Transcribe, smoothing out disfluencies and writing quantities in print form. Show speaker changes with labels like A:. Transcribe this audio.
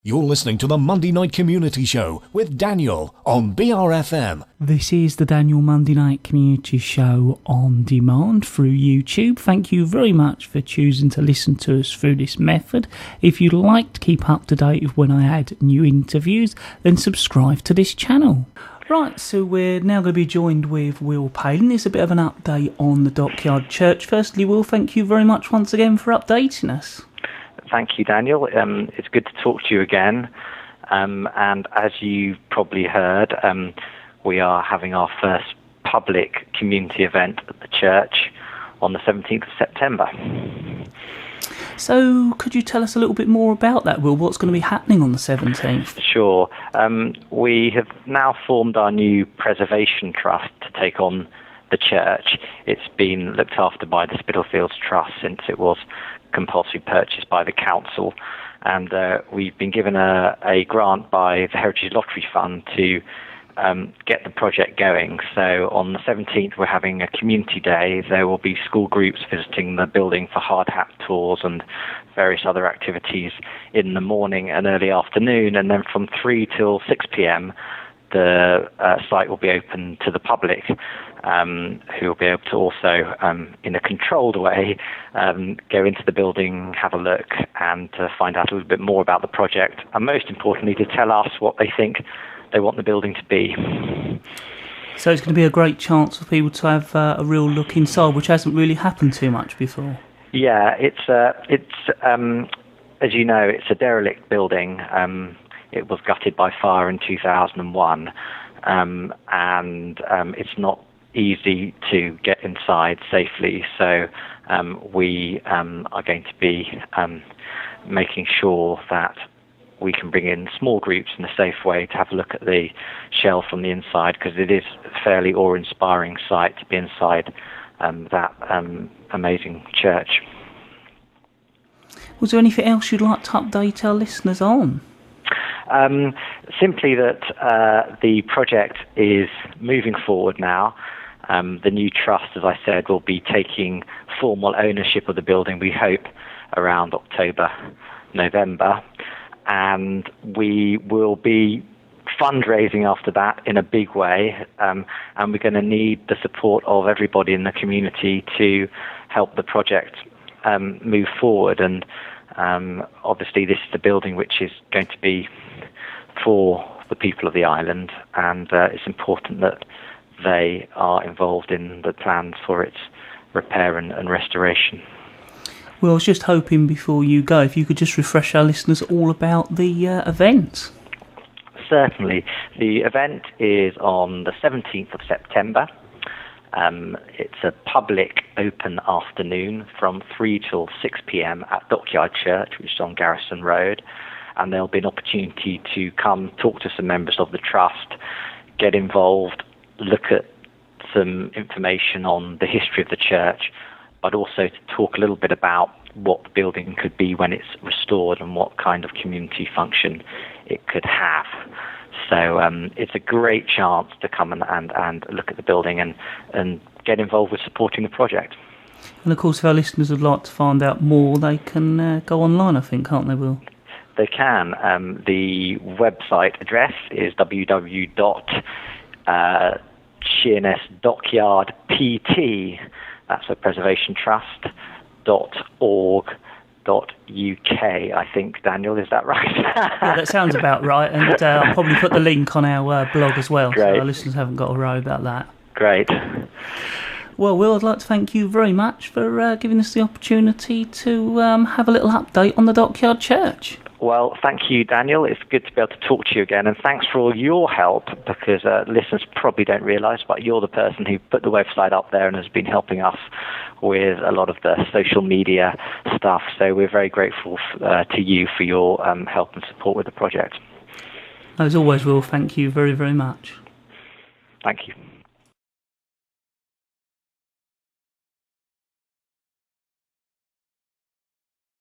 A: You're listening to the Monday Night Community Show with Daniel on BRFM.
B: This is the Daniel Monday Night Community Show on demand through YouTube. Thank you very much for choosing to listen to us through this method. If you'd like to keep up to date with when I add new interviews, then subscribe to this channel. Right, so we're now going to be joined with Will Palin. It's a bit of an update on the Dockyard Church. Firstly, Will, thank you very much once again for updating us.
C: Thank you, Daniel. It's good to talk to you again. And as you probably heard, we are having our first public community event at the church on the 17th of September.
B: So could you tell us a little bit more about that, Will? What's going to be happening on the 17th?
C: Sure. We have now formed our new preservation trust to take on the church. It's been looked after by the Spitalfields Trust since it was compulsory purchase by the council, and we've been given a grant by the Heritage Lottery Fund to get the project going. So on the 17th we're having a community day. There will be school groups visiting the building for hard hat tours and various other activities in the morning and early afternoon, and then from 3 till 6 p.m. the site will be open to the public, who will be able to also, in a controlled way, go into the building, have a look, and to find out a little bit more about the project, and most importantly, to tell us what they think they want the building to be.
B: So it's going to be a great chance for people to have a real look inside, which hasn't really happened too much before. Yeah,
C: it's as you know, it's a derelict building. It was gutted by fire in 2001, and it's not easy to get inside safely. So we are going to be making sure that we can bring in small groups in a safe way to have a look at the shell from the inside, because it is a fairly awe-inspiring sight to be inside that amazing church.
B: Was there anything else you'd like to update our listeners on?
C: Simply that the project is moving forward now. The new trust, as I said, will be taking formal ownership of the building, we hope, around October, November. And we will be fundraising after that in a big way. And we're going to need the support of everybody in the community to help the project move forward. And obviously this is the building which is going to be for the people of the island, and it's important that they are involved in the plans for its repair and restoration.
B: Well, I was just hoping before you go, if you could just refresh our listeners all about the event.
C: Certainly. The event is on the 17th of September. It's a public open afternoon from 3 till 6 p.m. at Dockyard Church, which is on Garrison Road. And there'll be an opportunity to come talk to some members of the trust, get involved, look at some information on the history of the church, but also to talk a little bit about what the building could be when it's restored and what kind of community function it could have. So it's a great chance to come and look at the building and get involved with supporting the project.
B: And of course, if our listeners would like to find out more, they can go online, I think, can't they, Will?
C: They can. The website address is www.Sheerness Dockyard PT, that's a preservation trust.org.uk, I think, Daniel, is that right?
B: Yeah, that sounds about right, and I'll probably put the link on our blog as well,
C: Great.
B: So our listeners haven't got to worry about that.
C: Great.
B: Well, Will, I'd like to thank you very much for giving us the opportunity to have a little update on the Dockyard Church.
C: Well, thank you, Daniel. It's good to be able to talk to you again, and thanks for all your help, because listeners probably don't realise, but you're the person who put the website up there and has been helping us with a lot of the social media stuff. So we're very grateful to you for your help and support with the project.
B: As always, Will, thank you very, very much.
C: Thank you.